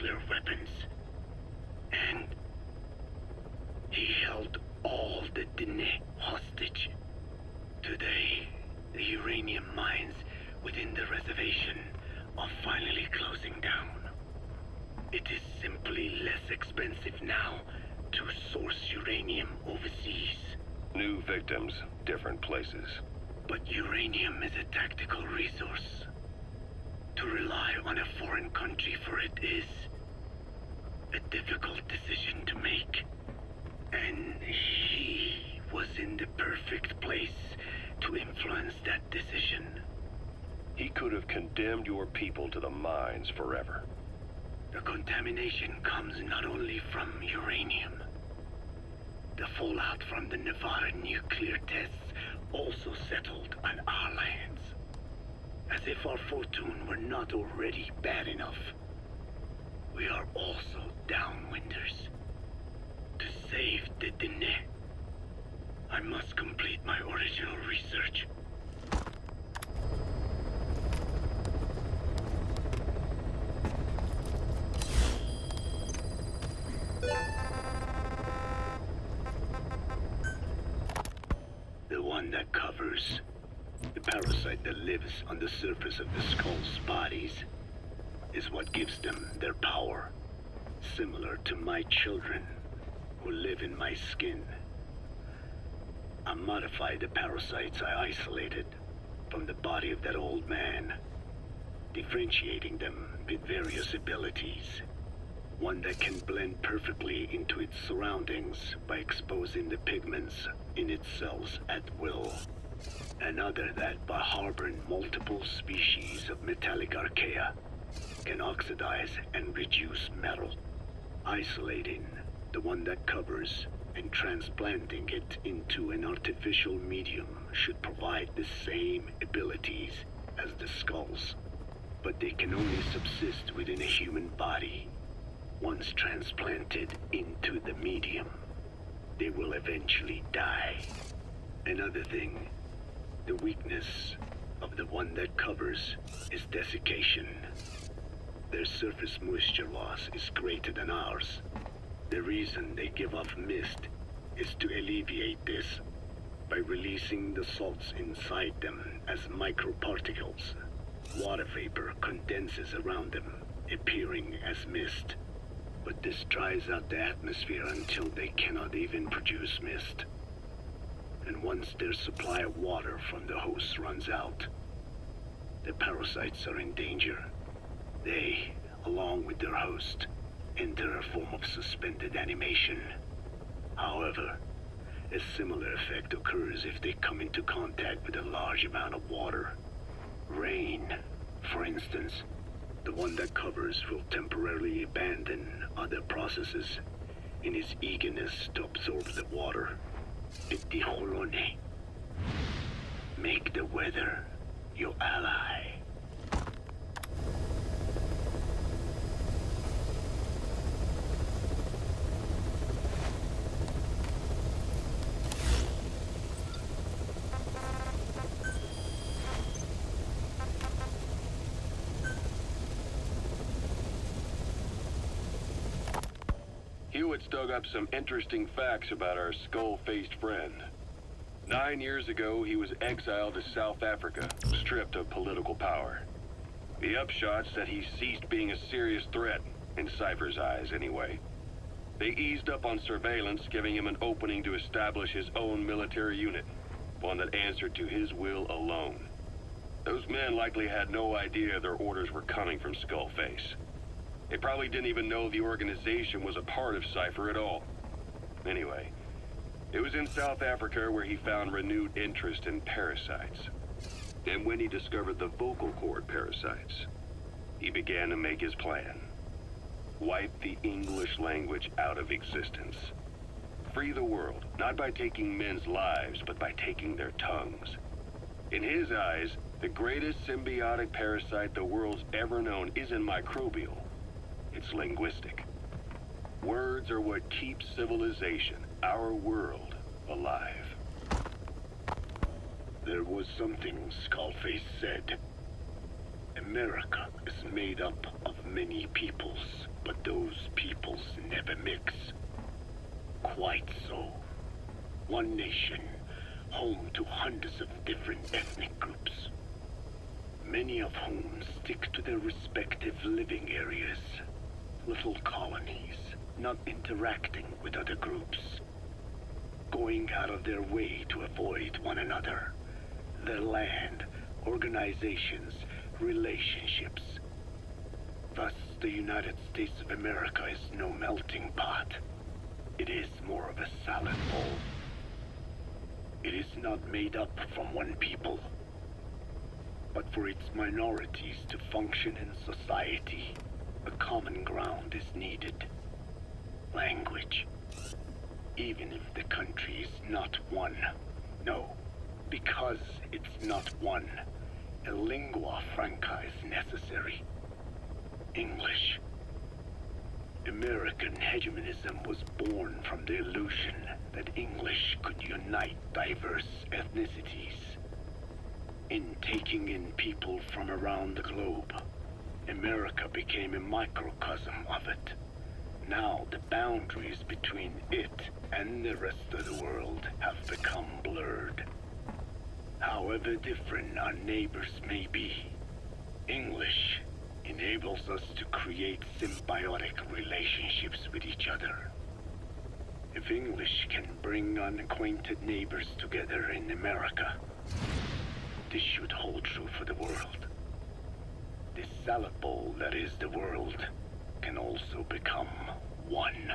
nuclear weapons. And he held all the Dine hostage. Today, the uranium mines within the reservation are finally closing down. It is simply less expensive now to source uranium overseas. New victims, different places. But uranium is a tactical resource. To rely on a foreign country for it is a difficult decision to make. And he was in the perfect place to influence that decision. He could have condemned your people to the mines forever. The contamination comes not only from uranium. The fallout from the Nevada nuclear tests also settled on our lands. As if our fortune were not already bad enough. We are also downwinders. To save the Dine, I must complete my original research. The one that covers the parasite that lives on the surface of the skull's bodies is what gives them their power, similar to my children who live in my skin. I modified the parasites I isolated from the body of that old man, differentiating them with various abilities. One that can blend perfectly into its surroundings by exposing the pigments in its cells at will. Another that, by harboring multiple species of metallic archaea, can oxidize and reduce metal. Isolating the one that covers and transplanting it into an artificial medium should provide the same abilities as the skulls, but they can only subsist within a human body. Once transplanted into the medium, they will eventually die. Another thing, the weakness of the one that covers is desiccation. Their surface moisture loss is greater than ours. The reason they give off mist is to alleviate this by releasing the salts inside them as microparticles. Water vapor condenses around them, appearing as mist. But this dries out the atmosphere until they cannot even produce mist. And once their supply of water from the host runs out, the parasites are in danger. They, along with their host, enter a form of suspended animation. However, a similar effect occurs if they come into contact with a large amount of water. Rain, for instance. The one that covers will temporarily abandon other processes in his eagerness to absorb the water. Petijolone. Make the weather your ally. Hewitt's dug up some interesting facts about our skull-faced friend. 9 years ago, he was exiled to South Africa, stripped of political power. The upshot's that he ceased being a serious threat, in Cypher's eyes anyway. They eased up on surveillance, giving him an opening to establish his own military unit, one that answered to his will alone. Those men likely had no idea their orders were coming from Skullface. They probably didn't even know the organization was a part of Cypher at all. Anyway, it was in South Africa where he found renewed interest in parasites. And when he discovered the vocal cord parasites, he began to make his plan. Wipe the English language out of existence. Free the world, not by taking men's lives, but by taking their tongues. In his eyes, the greatest symbiotic parasite the world's ever known isn't microbial. It's linguistic. Words are what keeps civilization, our world, alive. There was something Skullface said. America is made up of many peoples, but those peoples never mix. Quite so. One nation, home to hundreds of different ethnic groups, many of whom stick to their respective living areas, little colonies, not interacting with other groups, going out of their way to avoid one another, their land, organizations, relationships. Thus, the United States of America is no melting pot. It is more of a salad bowl. It is not made up from one people, but for its minorities to function in society, a common ground is needed. Language. Even if the country is not one. No, because it's not one, a lingua franca is necessary. English. American hegemonism was born from the illusion that English could unite diverse ethnicities. In taking in people from around the globe, America became a microcosm of it. Now the boundaries between it and the rest of the world have become blurred. However different our neighbors may be, English enables us to create symbiotic relationships with each other. If English can bring unacquainted neighbors together in America, this should hold true for the world. This salad bowl that is the world can also become one.